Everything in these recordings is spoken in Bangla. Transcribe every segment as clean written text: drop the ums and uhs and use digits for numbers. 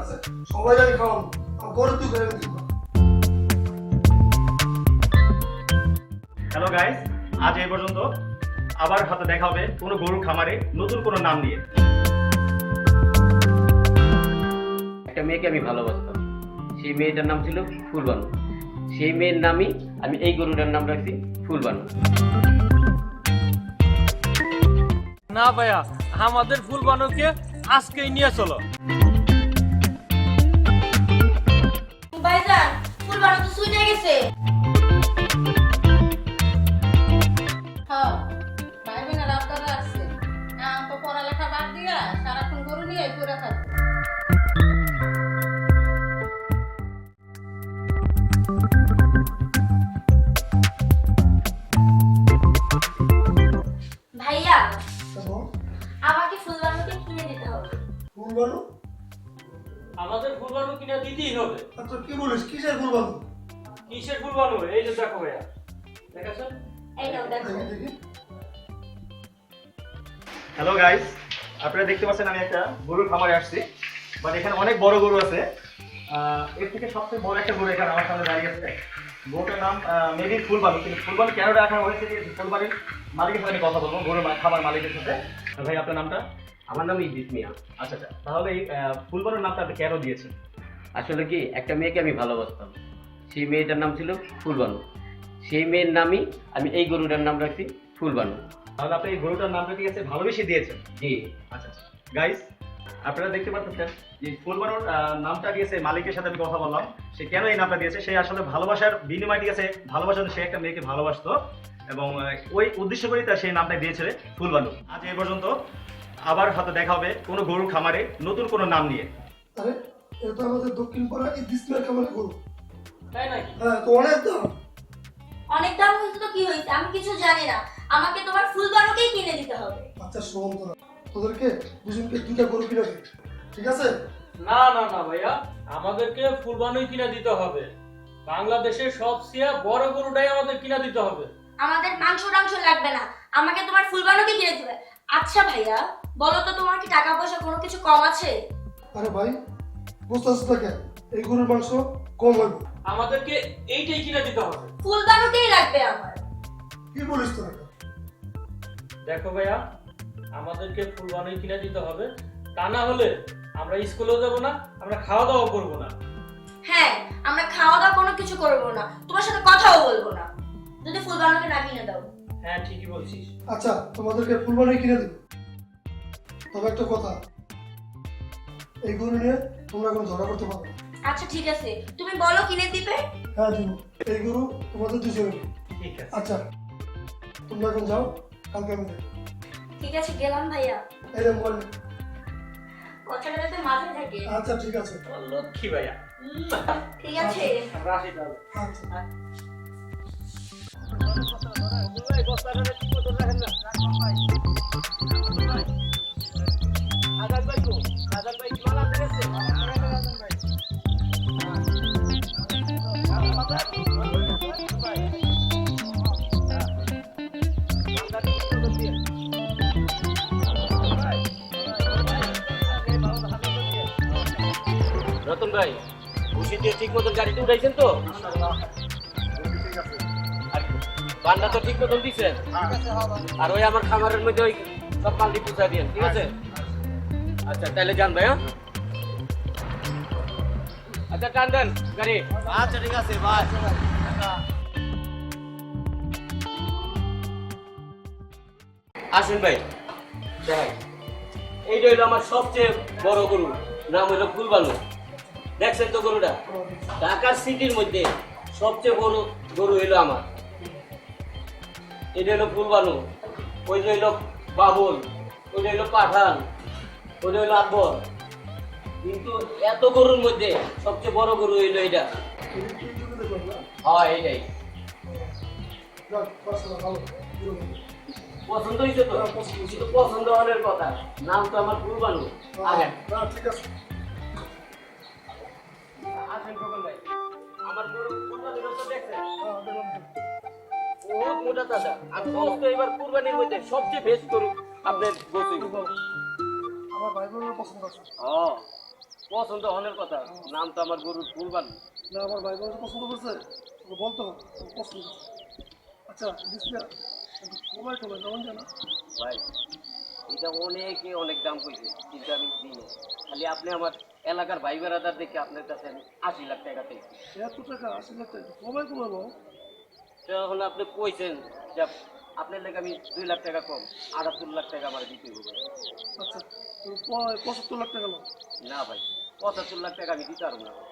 আছে সবাই আমি খাওয়াবো গরু তুই করে দিব। হ্যালো গাইস, আজ এই পর্যন্ত। আবার হাতে দেখা হবে কোনো গরুর খামারে নতুন কোনো নাম নিয়ে। একটা মেয়েকে আমি ভালোবাসতাম, সেই মেয়েটার নাম ছিল ফুলবানু। সেই মেয়ের নামই আমি এই গরুটার নাম রাখছি ফুলবানু। না ভাইয়া, আমাদের ফুলবানুকে আজকেই নিয়ে চলো। ভাইজান, ফুলবানু তো ছুটে গেছে। হ্যাঁ, ভাই বোনের আপনারা আছে না? তো পড়ালেখা বাদ দিয়া সারাক্ষণ গরু নিয়ে ঘুরে থাকবে। ভাইয়া, তারপর আমাকে ফুলবানুকে কিনে দিতে হবে। ফুল বানু আমাদের ফুলবানু কিনে দিতেই হবে। আচ্ছা কি বলিস কিসের ফুল বানু? কিসের ফুলবানু? এই যে দেখো ভাইয়া, দেখাচ্ছেন? এই নাও দেখো। দেখি দেখি। হ্যালো গাইস, আপনারা দেখতে পাচ্ছেন আমি একটা গরুর খামারে আসছি। বাট এখানে অনেক বড় গরু আছে। এর থেকে সবচেয়ে বড় একটা গরু এখানে আমার সামনে দাঁড়িয়ে আছে। গরুটার নাম মেবি ফুলবানু। কিন্তু ফুলবানু কেন রাখা হয়েছে ফুলবানুর মালিকের সাথে আমি কথা বলবো, গরুর খামার মালিকের সাথে। ভাই আপনার নামটা? আমার নাম ইদ্রিস মিয়া। আচ্ছা আচ্ছা, তাহলে এই ফুলবানুর নামটা আপনি কেন দিয়েছেন? আসলে কি, একটা মেয়েকে আমি ভালোবাসতাম, সেই মেয়েটার নাম ছিল ফুলবানু। সেই মেয়ের নামই আমি এই গরুটার নাম রাখছি ফুলবানু। তাহলে আপনি এই গরুটার নামটা ঠিক আছে ভালোবেসে দিয়েছেন। জি। আচ্ছা আচ্ছা গাইস, আপনারা দেখতে পাচ্ছেন যে ফুলবানুর নামটা দিয়েছে মালিকের সাথে আমি কথা বললাম। সে কেন এই নামটা দিয়েছে, সে আসলে ভালোবাসার বিনিময় ঠিক আছে, ভালোবাসার সে একটা মেয়েকে ভালোবাসতো এবং ওই উদ্দেশ্য করেই তার সেই নামটা দিয়েছে ফুলবানু। আজ এই পর্যন্ত। আবার হাতে দেখা হবে কোনো গরুর খামারে নতুন কোনো নাম নিয়ে। আরে এটা তো আমাদের দক্ষিণ পাড়া এই ডিসপ্লে খামারে গরু। তাই নাকি? হ্যাঁ তো অনেক দাম। অনেক দাম হয়েছে তো কি হয়েছে, আমি কিছু জানি না। আমাকে তোমার ফুলবানুকেই কিনে দিতে হবে। আচ্ছা শোন তোরা, তোদেরকে দুজনকে দুইটা গরু কিনে দে, ঠিক আছে? না না না ভাইয়া, আমাদেরকে ফুলবানুই কিনে দিতে হবে। বাংলাদেশের সবচেয়ে বড় গরুটাই আমাদের কিনে দিতে হবে। আমাদের মাংস টাংস লাগবে না, আমাকে তোমার ফুলবানুকে কিনে দিবে। আচ্ছা ভাইয়া, বলো তো তোমার কি টাকা পয়সা কোনো কিছু কম আছে? আরে ভাই বুঝতেছিস না কেন, এই গরুর মাংস কম হবে। আমাদেরকে এইটাই কিনে দিতে হবে। ফুলবানুকেই লাগবে আমার। কি বলিস তোরা? দেখো ভাইয়া, আমাদেরকে ফুলবানুই কিনে দিতে হবে। তা না হলে আমরা স্কুলেও যাব না, আমরা খাওয়া দাওয়া করবো না। হ্যাঁ, আমরা খাওয়া দাওয়া কোনো কিছু করবো না, তোমার সাথে কথাও বলবো না যদি ফুলবানুকে না কিনে দাও। হ্যাঁ ঠিকই বলছিস। আচ্ছা তোমাদেরকে ফুলবানি কিনে দেব, তবে একটা কথা, এই গরু নিয়ে তোমরা কোনো ঝগড়া করতে পারো না। আচ্ছা ঠিক আছে, তুমি বলো কিনে দিবে। হ্যাঁ দিব, এই গরু তোমাদের দুজনে। ঠিক আছে। আচ্ছা তোমরা এখন যাও, কালকে আমি দেখবো। ঠিক আছে, গেলাম ভাইয়া। এই রে মোবাইল নে। কথাটা যাতে মাথায় থাকে। আচ্ছা ঠিক আছে। ও লক্ষ্মী ভাইয়া। ঠিক আছে। আমরা আসি তাহলে। আচ্ছা রতন ভাই, খুশি দিয়ে ঠিক মতন গাড়িতে উঠাইছেন তো? আর বান্না তো ঠিক মতন দিচ্ছেন? আর ওই আমার খামারের মধ্যে ওই সব মাল দিয়ে পৌঁছা দিয়েন, ঠিক আছে? আচ্ছা তাহলে যান ভাই। হ্যাঁ আচ্ছা, টান দেন গাড়ি। আচ্ছা ঠিক আছে ভাই। আসুন ভাই, দেখাই। এইটা হইলো আমার সবচেয়ে বড় গরু, নাম হইলো ফুলবানু। দেখছেন তো গরুটা? ঢাকা সিটির মধ্যে সবচেয়ে বড় গরু হইলো আমার। এটা হইলো ফুলবানু, ওইটা হইলো বাবুল, ওইটা হইলো পাঠান, ওইটা হইলো আকবর। কিন্তু এত গরুর মধ্যে সবচেয়ে বড় গরু হইলো এটা। হ্যাঁ এইটাই। যাক, বাস ভালো। পছন্দ হয়েছে তো? কিন্তু পছন্দ হওয়ার কথা, নাম তো আমার ফুলবানু। আগে ঠিক আছে। আসেন খোকন ভাই, আমার গরু কুরবানির তো দেখছেন? বহুত মোটা দাদা। আর গোস্ত এবার কুরবানির মধ্যে সবচেয়ে বেস্ট গরু আপনার গোস্ত। আমার ভাই বোনের পছন্দ আছে। হ্যাঁ, পছন্দ হনের কথা, নাম তো আমার গরুর ফুলবানু। না আমার ভাই বোন পছন্দ করছে ওকে বলতো আমার পছন্দ করছে। আচ্ছা দিসিয়া কমাই টমাই কেমন জানা ভাই এটা অনেকে অনেক দাম কইছে, কিন্তু আমি দিই না। খালি আপনি আমার এলাকার ভাই বেড়াদার দেখে আপনার কাছে আমি 80 লাখ টাকা পেয়েছি। এত টাকা 80 লাখ টাকা কমাই কমালো। তখন আপনি কইছেন যে আপনার লেগে আমি 2 লাখ টাকা কম, 78 লাখ টাকা আমার দিতে হবে। আচ্ছা তুমি 75 লাখ টাকা নাও না ভাই, 75 লাখ টাকা আমি দিতে পারবো না ভাই।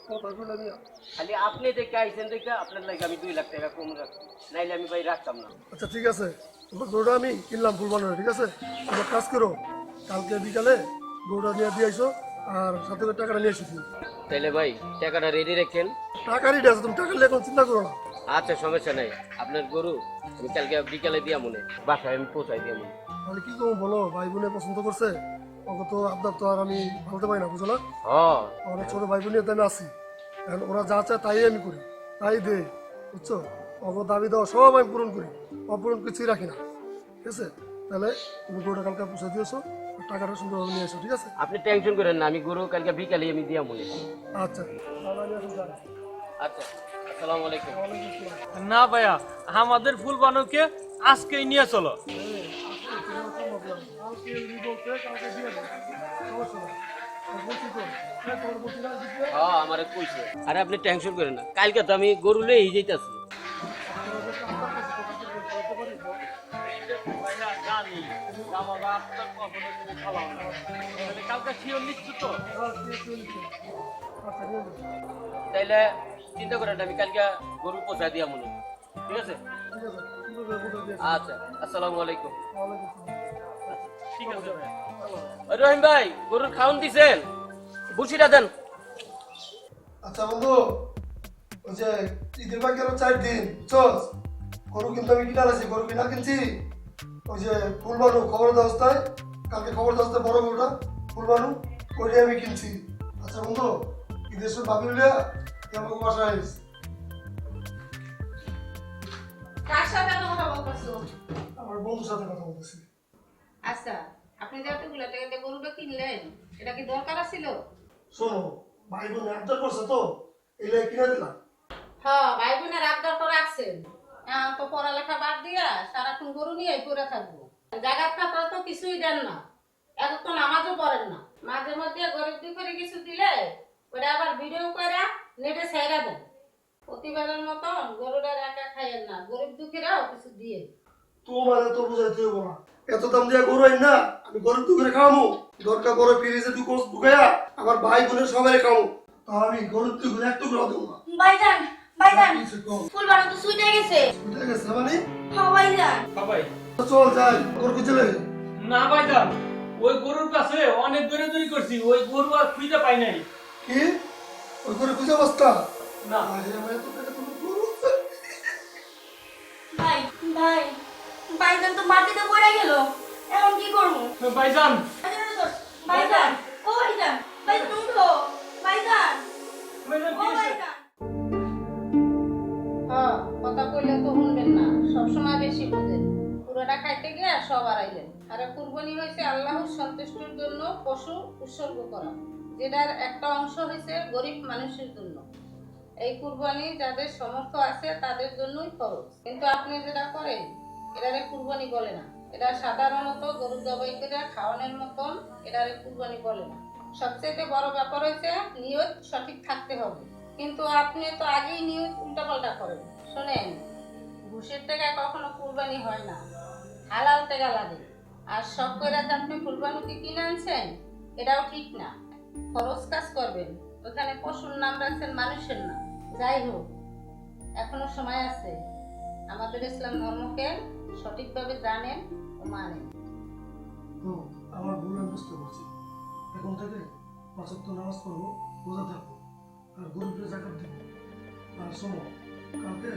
কথা বলে দিয়া। খালি আপনি দেখে আইছেন দেখে আপনার লাগে আমি 2 লাখ টাকা কম রাখছি, নাইলে আমি ভাই রাখতাম না। আচ্ছা ঠিক আছে তোমার গরুটা আমি কিনলাম ফুলবানোর, ঠিক আছে তোমার কাজ করো কালকে বিকালে গরুটা নিয়ে দিয়ে আইসো আর সাথে করে টাকাটা নিয়ে এসো তুমি। তাইলে ভাই টাকাটা রেডি রাখেন। টাকা রেডি আছে তুমি টাকা নিয়ে কোনো চিন্তা করো না। আচ্ছা সমস্যা নাই, আপনার গরু আমি কালকে বিকালে দিয়া মনে বাসায় আমি পৌঁছাই দিয়া মনে। মানে কি করবো বলো ভাই বোনে পছন্দ করছে ওকে তো আপনার তো আর আমি বলতে পারি না বুঝো না। হ্যাঁ অনেক ছোট ভাই বোনের আমি আছি এখন ওরা যা চায় তাই আমি করি তাই দে বুঝছো। অগ দাবি দেওয়া সব আমি পূরণ করি, অপূরণ কিছুই রাখি না, ঠিক আছে। তাহলে তুমি গরুটা কালকে পৌঁছে দিয়েছো টাকাটা সুন্দরভাবে নিয়ে এসো, ঠিক আছে। আপনি টেনশন করেন না, আমি গরু কালকে বিকালে আমি দিয়া মনে। আচ্ছা তাহলে আমি এখন যাই। আচ্ছা আসসালামু আলাইকুম। ওয়ালাইকুম আসসালাম। না ভাইয়া, আমাদের ফুলবানুকে আজকেই নিয়ে চলো। কালকে বলছে কালকে দিয়ে দেবো সমস্যা নাই। বলছি তো তোমার বলছি না দিতে হ্যাঁ আমারে কইছে। আরে আপনি টেনশন করেন না, কালকে তো আমি গরু লইই যাইতাছি। ভাইয়া জানি জামাবা আপনার কখনো কিছু খাওয়াও না, তাহলে কালকে শিওর নিচ্ছি তো। আচ্ছা নিয়ে যাবো। তাইলে চিন্তা করেন না, আমি কালকে গরু পৌঁছা দিয়া মনে, ঠিক আছে। ঠিক আছে সুন্দর করে বলে দিয়েছি। আচ্ছা আসসালামু আলাইকুম। ওয়ালাইকুম আসসালাম। ঠিক আছে ভাইয়া। ওই রহিম ভাই গরুর খাওন দিছেন, বুসিটা দেন। আচ্ছা বন্ধু ওই যে ঈদের বাকি আরো 4 দিন বুঝছস, গরু কিন্তু আমি কিনা আছি, গরু কিনা কিনছি ওই যে ফুলবানু খবর দেওয়াস্তায়, কালকে খবর দেওয়াস্তায় বড় গরুটা ফুলবানু ওইটাই আমি কিনছি। আচ্ছা বন্ধু ঈদের সময় ভাবি হইলে আমাকে বাসায় আইস। কার সাথে এত কথা বলতেছো? আমার বন্ধুর সাথে কথা বলতেছি। আচ্ছা, আপনি যে এতগুলো টাকা দিয়ে গরুটা কিনলেন, এটা কি দরকার ছিল? শোনো ভাই বোন আবদার করছে তো এলে কিনে দিলাম। হ্যাঁ, ভাই বোনের আবদার তো রাখছেন। এখন তো পড়ালেখা বাদ দিয়া সারাক্ষণ গরু নিয়ে পড়ে থাকবো। জায়গার খাতা তো কিছুই দেন না, এখন তো নামাজও পড়েন না। মাঝে মধ্যে গরিব দুঃখের কিছু দিলে ওটা আবার ভিডিও করে নেটে ছেড়ে দেন। প্রতিবারের মতন গরুটা একা খাইয়েন না, গরিব দুঃখীরাও কিছু দিয়ে। তোমার এত বুঝাইতে হইব না, এত দাম দিয়ে গরু আইন না আমি গরিব দুঃখের খাওয়ামু, দরকার পরে ফ্রিজে 2 কোষ ঢুকাইয়া আমার ভাই বোনের সবাই খাওয়ামু, তা আমি গরিব দুঃখের একটু করে দেবো না। ভাইজান ভাইজান কিছু কম ফুলবানু তো সুইটে গেছে। বুঝে গেছে মানে হ্যাঁ ভাইজান। হ্যাঁ ভাই। চল যাই গরু খুঁজলে। না ভাইজান, ওই গরুর কাছে অনেক দৌড়াদৌড়ি করছি, ওই গরু আর খুঁজে পাই নাই। কি ওই গরু খুঁজে বস্তা না আরে আমার এত টাকা তুমি গরু ভাই ভাই ভাইজান তো মাটিতে পড়ে গেল, এখন কি করবো? ভাইজান, ভাইজান ও ভাইজান ভাইজান উঠো ভাইজান ভাইজান ও কি হয়েছে? ভাইজান। হ্যাঁ, কথা কইলে তো শুনবেন না, সবসময় বেশি বোঝেন। পুরোটা খাইতে গিয়ে সব হারাইলেন। আরে কুরবানি হয়েছে আল্লাহর সন্তুষ্টির জন্য পশু উৎসর্গ করা, যেটার একটা অংশ হয়েছে গরিব মানুষের জন্য। এই কুরবানি যাদের সামর্থ্য আছে তাদের জন্যই খরচ, কিন্তু আপনি যেটা করেন এটারে কুরবানি বলে না। এটা সাধারণত গরু জবাই করে খাওয়ানোর মতন, এটারে কুরবানি বলে না। সবচেয়ে বড় ব্যাপার হচ্ছে নিয়ত সঠিক থাকতে হবে, কিন্তু আপনি তো আগেই নিয়ত উল্টাপাল্টা করেন। শোনেন, ঘুষের টাকায় কখনো কুরবানি হয় না, হালাল টাকা লাগে। আর সব করে যে আপনি কুরবানিকে কিনে আনছেন এটাও ঠিক না। খরচ কাজ করবেন, ওখানে পশুর নাম রাখছেন মানুষের নাম। যাই হোক, এখনো সময় আছে। আমাদের ইসলাম ধর্মকে সঠিকভাবে জানেন ও মানেন। হুম, আমার ভুল আমি বুঝতে পারছি। এখন থেকে 5 ওয়াক্ত নামাজ পড়বো, রোজা থাকবো আর গরিবদের জাকাত দিব। আর শোনো কালকে